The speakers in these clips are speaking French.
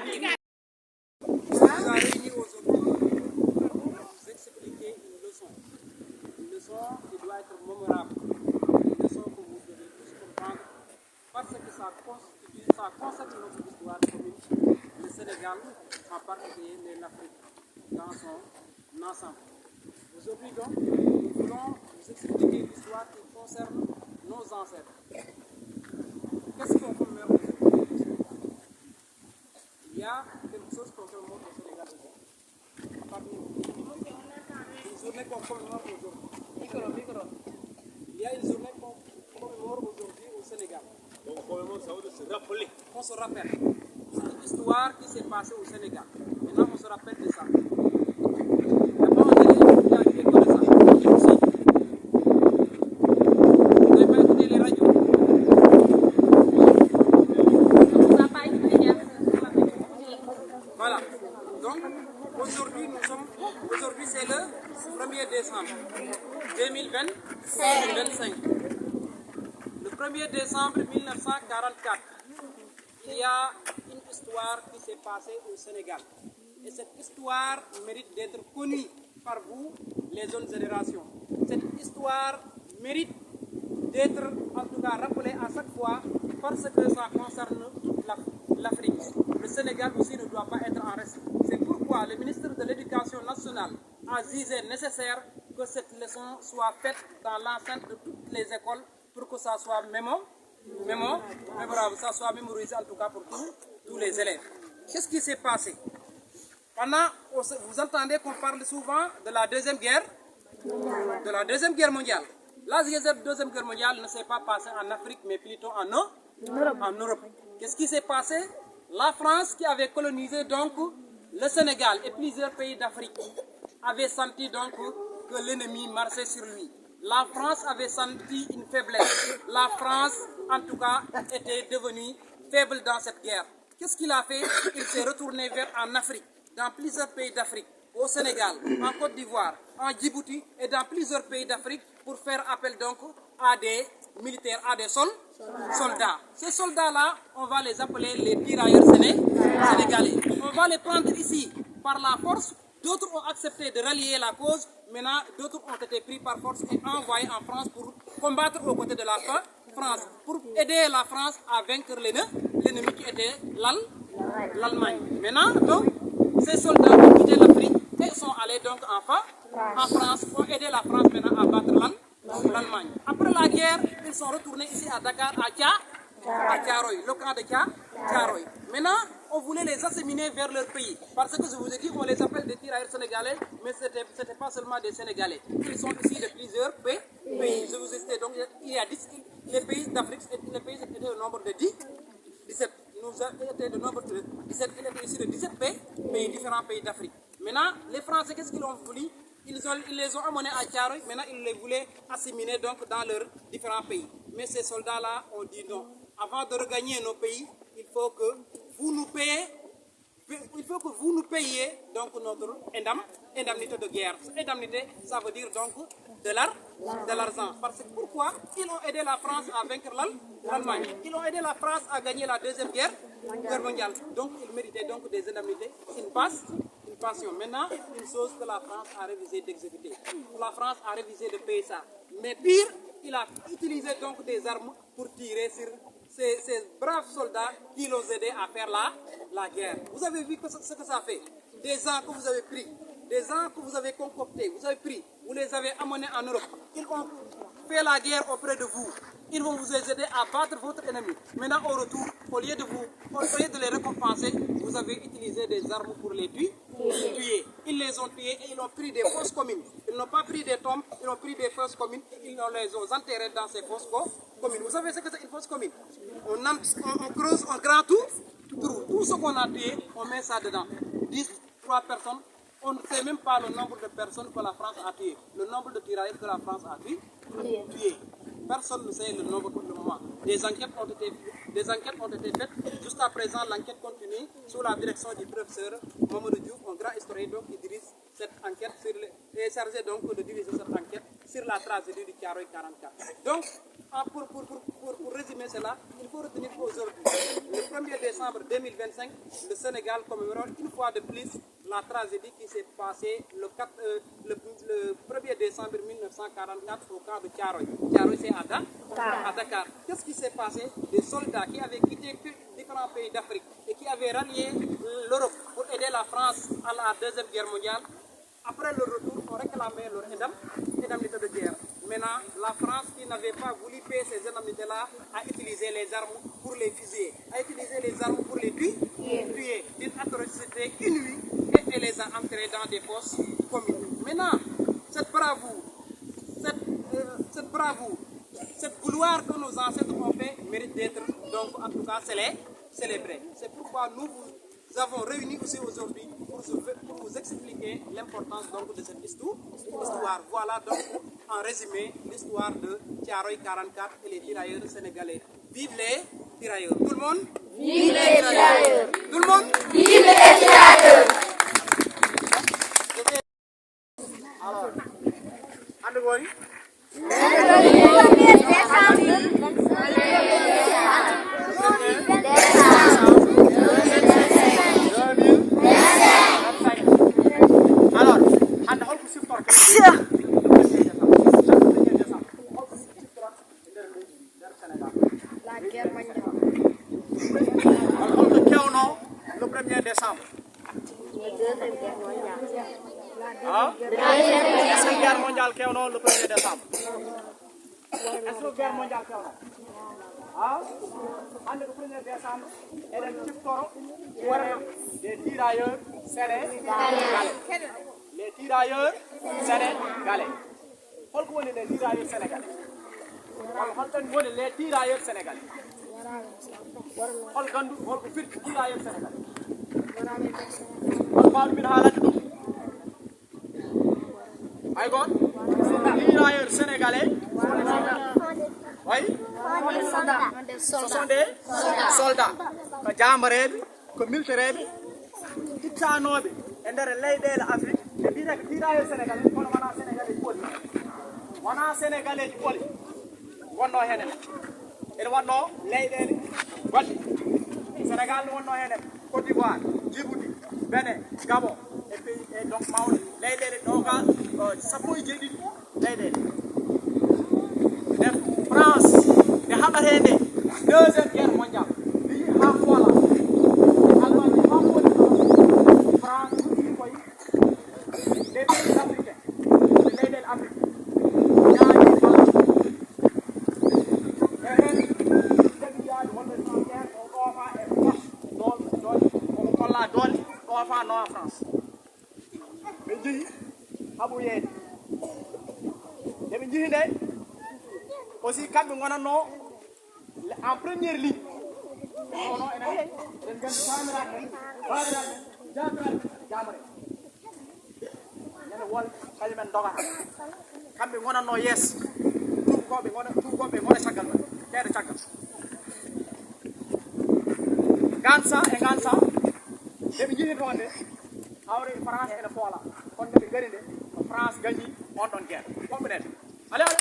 vous a réunis aujourd'hui pour vous expliquer une leçon qui doit être mémorable, une leçon que vous devez tous comprendre parce que ça concerne notre histoire commune, le Sénégal, en particulier, mais l'Afrique dans son ensemble. Aujourd'hui donc, nous voulons vous expliquer l'histoire qui concerne nos ancêtres. Qu'est-ce qu'on commémore aujourd'hui? Il y a quelque chose qu'on commémore au Sénégal aujourd'hui. Parmi nous. Une journée qu'on commémore aujourd'hui. Il y a une journée qu'on commémore aujourd'hui au Sénégal. Donc, probablement, ça veut se rappeler. On se rappelle. C'est une histoire qui s'est passée au Sénégal. Maintenant, on se rappelle de ça. Voilà. Donc, aujourd'hui c'est le 1er décembre 2025. Le 1er décembre 1944, il y a une histoire qui s'est passée au Sénégal. Et cette histoire mérite d'être connue par vous, les jeunes générations. Cette histoire mérite d'être en tout cas rappelée à chaque fois parce que ça concerne toute l'Afrique. Le Sénégal aussi ne doit pas être en reste. C'est pourquoi le ministre de l'Éducation nationale a jugé nécessaire que cette leçon soit faite dans l'enceinte de toutes les écoles pour que ça soit mémorable, ça soit mémorisé en tout cas pour tous les élèves. Qu'est-ce qui s'est passé? Vous entendez qu'on parle souvent de la Deuxième Guerre mondiale. La Deuxième Guerre mondiale ne s'est pas passée en Afrique, mais plutôt en Europe. Qu'est-ce qui s'est passé? La France, qui avait colonisé donc le Sénégal et plusieurs pays d'Afrique, avait senti donc que l'ennemi marchait sur lui. La France avait senti une faiblesse. La France, en tout cas, était devenue faible dans cette guerre. Qu'est-ce qu'il a fait? Il s'est retourné en Afrique, dans plusieurs pays d'Afrique, au Sénégal, en Côte d'Ivoire, en Djibouti et dans plusieurs pays d'Afrique pour faire appel donc à des militaires, à des soldats. Ces soldats-là, on va les appeler les tirailleurs sénégalais. On va les prendre ici par la force. D'autres ont accepté de rallier la cause. Maintenant, d'autres ont été pris par force et envoyés en France pour combattre aux côtés de la France, pour aider la France à vaincre l'ennemi qui était l'Allemagne. Maintenant, donc, ces soldats ont quitté l'Afrique et sont allés donc en France pour aider la France maintenant à battre l'Allemagne. Après la guerre, ils sont retournés ici à Dakar, à Tiaroy, le camp de Tiaroy. Maintenant, on voulait les asséminer vers leur pays. Parce que je vous ai dit, on les appelle des tirailleurs sénégalais, mais ce n'était pas seulement des Sénégalais. Ils sont ici de plusieurs pays. Je vous ai dit, donc il y a 10, les pays d'Afrique, les pays étaient au nombre de 17. Nous étions de nombre de 17, il était ici de 17 pays, différents pays d'Afrique. Maintenant, les Français, qu'est-ce qu'ils ont voulu? Ils les ont amenés à Tiaroy, maintenant ils les voulaient assimiler donc dans leurs différents pays. Mais ces soldats-là ont dit non. Avant de regagner nos pays, il faut que vous nous payiez donc notre indemnité de guerre. Indemnité, ça veut dire donc de l'argent. Parce que pourquoi? Ils ont aidé la France à vaincre l'Allemagne. Ils ont aidé la France à gagner la Deuxième Guerre mondiale. Donc ils méritaient donc des indemnités, une passion. Maintenant, une chose que la France a révisé d'exécuter. La France a révisé de payer ça. Mais pire, il a utilisé donc des armes pour tirer sur ces braves soldats qui l'ont aidé à faire la guerre. Vous avez vu ce que ça fait? Des gens que vous avez pris, des gens que vous avez concoctés, vous avez pris, vous les avez amenés en Europe. Ils ont fait la guerre auprès de vous. Ils vont vous aider à battre votre ennemi. Maintenant, au retour, au lieu de les récompenser, vous avez utilisé des armes pour les tuer. Ils les ont tués et ils ont pris des fosses communes. Ils n'ont pas pris des tombes, ils ont pris des fosses communes et ils les ont enterrés dans ces fosses communes. Vous savez ce que c'est une fosse commune? On creuse un grand trou. Tout ce qu'on a tué, on met ça dedans. 3 personnes. On ne sait même pas le nombre de personnes que la France a tuées. Le nombre de tirailleurs que la France a tués. Personne ne sait le nombre pour le moment. Des enquêtes ont été faites. Jusqu'à présent, l'enquête continue sous la direction du professeur Mamadou Diouf, un grand historien qui dirige cette enquête, est chargé donc de diriger cette enquête sur la tragédie du Tiaroy 44. Donc, pour résumer cela, il faut retenir qu'aujourd'hui, le 1er décembre 2025, le Sénégal commémore une fois de plus la tragédie qui s'est passée le 1er décembre 1944 au camp de Thiaroye. Thiaroye, c'est à Dakar. Qu'est-ce qui s'est passé? Des soldats qui avaient quitté différents pays d'Afrique et qui avaient rallié l'Europe pour aider la France à la Deuxième Guerre mondiale. Après le retour, on réclamait leur indemnité de guerre. Maintenant, la France qui n'avait pas voulu payer ces indemnités-là a utilisé les armes pour les fusiller, a utilisé les armes pour les tuer d'une atrocité inouïe et elle les a enterrés dans des fosses communes. Maintenant, cette bravoure, cette gloire que nos ancêtres ont fait mérite d'être donc en tout cas célébrée. C'est pourquoi nous vous avons réunis aussi aujourd'hui pour vous expliquer l'importance donc de cette histoire. Voilà donc en résumé l'histoire de Thiaroye 44 et les tirailleurs sénégalais. Vive les tirailleurs. Tout le monde? Vive les tirailleurs. Tout le monde? Vive les tirailleurs. Alors, Andougoy. Le 1er décembre. Est-ce que la guerre mondiale est le 1er décembre? Est-ce que la guerre mondiale est le 1er décembre? Et les tirailleurs sénégalais. Les tirailleurs sénégalais. Pourquoi les tirailleurs sénégalais? Les tirailleurs sénégalais. Tirailleurs sénégalais. Tirailleurs sénégalais. Oui. Ce sont des soldats. Que jambaré, que militaire, qui tano bi, endere leyde l'Afrique. Et direct tirailleurs sénégalais, on wana sénégalais poli. Wana sénégalais poli. Wonno henen. Et wonno leyde wadi. Sénégal wonno henen. Côte d'Ivoire, Djibouti, Bénin, Gabon. Et puis donc Maodo leyde donc sapoy jedi leyde. France, de Habarende, Deuxième Guerre mondiale. France, les pays africains, les pays d'Afrique. En France. Mais dis, Abouye, aussi quand nous avons en première ligne. Gansa et Gansa. France et le Fola. France gagne en guerre. Allez, allez.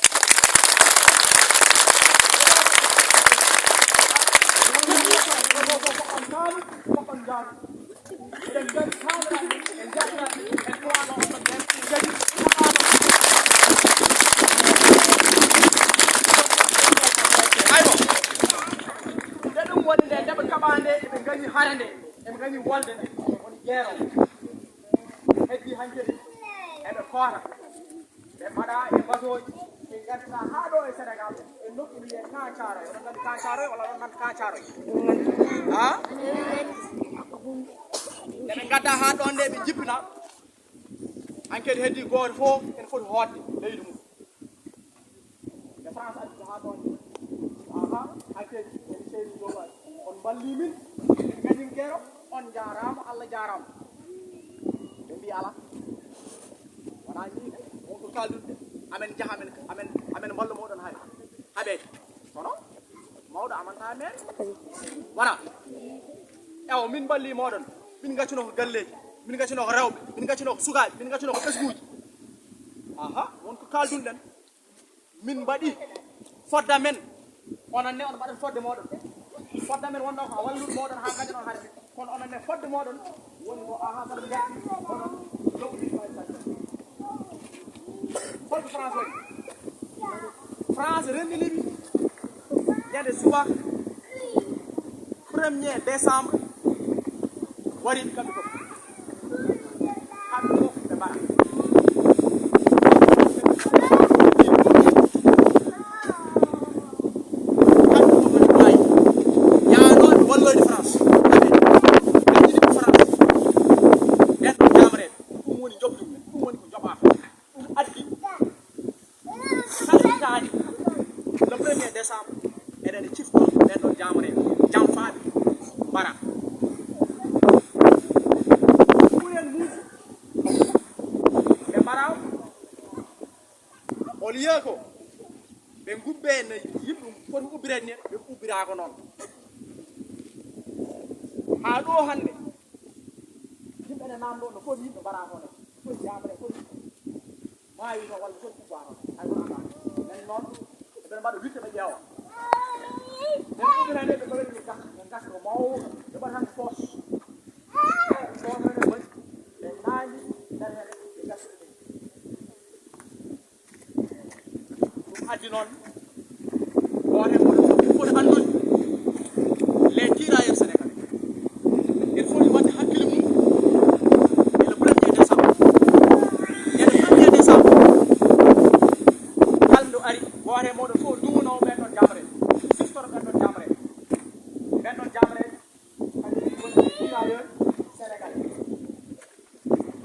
Gata ha ɗon nde ɓe jippina enquête heddi goto fof ene foti hoorde leydi mum nde France addi ha ɗon enquête ene seedi dow on balli min en gañin guero on jarama Allah jarama ɓe mbi ala wona ñiide wonko kaldude amen jaaha amen ballo moɗon hay haɓede kono mawɗo amanta men wona ewo min balli moɗon min gaccino ko galleji min gaccino ko rewɓe min gaccino ko sukaɓe min gaccino ko ɓesguji wonko kaldunɗen min mbaɗi foddamen onon ne on mbaɗat fodde moɗon foddamen wonno ko wallude moɗon ha gaña ɗon harde kono onon ne fodde moɗon woni ko aha saɗa gatti onon joɓɓi holko France waɗi France rendilimi ñande subaka 1er décembre wariɓe kamɓe fof kamɓe fof ɓe mbaɗa le 1er décembre eɗene cifto ɓen ɗon jamre jamfaɓe mbara ɓuren muusi ɓe mbaraw o lieu ko ɓe gubbe no yimɓe foti ubbirede ni ɓe ubbirako noon ha ɗo hande yimɓe ne namɗo no foti yimɓe mbara ko noon foti jamre foti mawi noon walla foti ubba noon hay wona nden noon eɓen mbaɗa witte ɓe ƴeewa nden ubbirede ɓe ɓaɗi gas ko mawɗo ɓe mbaɗa tan poos poosene mbaɗi ɓe naañi nder hen ɓe gasɗe ɗum addi noon goto moɗo foti andude les tirailleurs sénégalais il faut wadde hakkille mum et le 1er décembre kalɗo ari goto moɗon fof duunowo ɓen ɗon jamre siftoro ɓen ɗon jamre hande woni tirailleurs sénégalais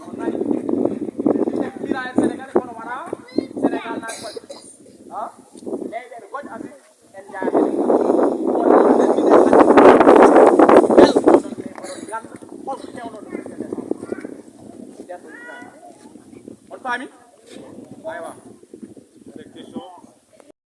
on nani tirailleurs sénégalais kono wona sénégal nani waɗi leyɗeɗe goƴa afrique en jaahen on faami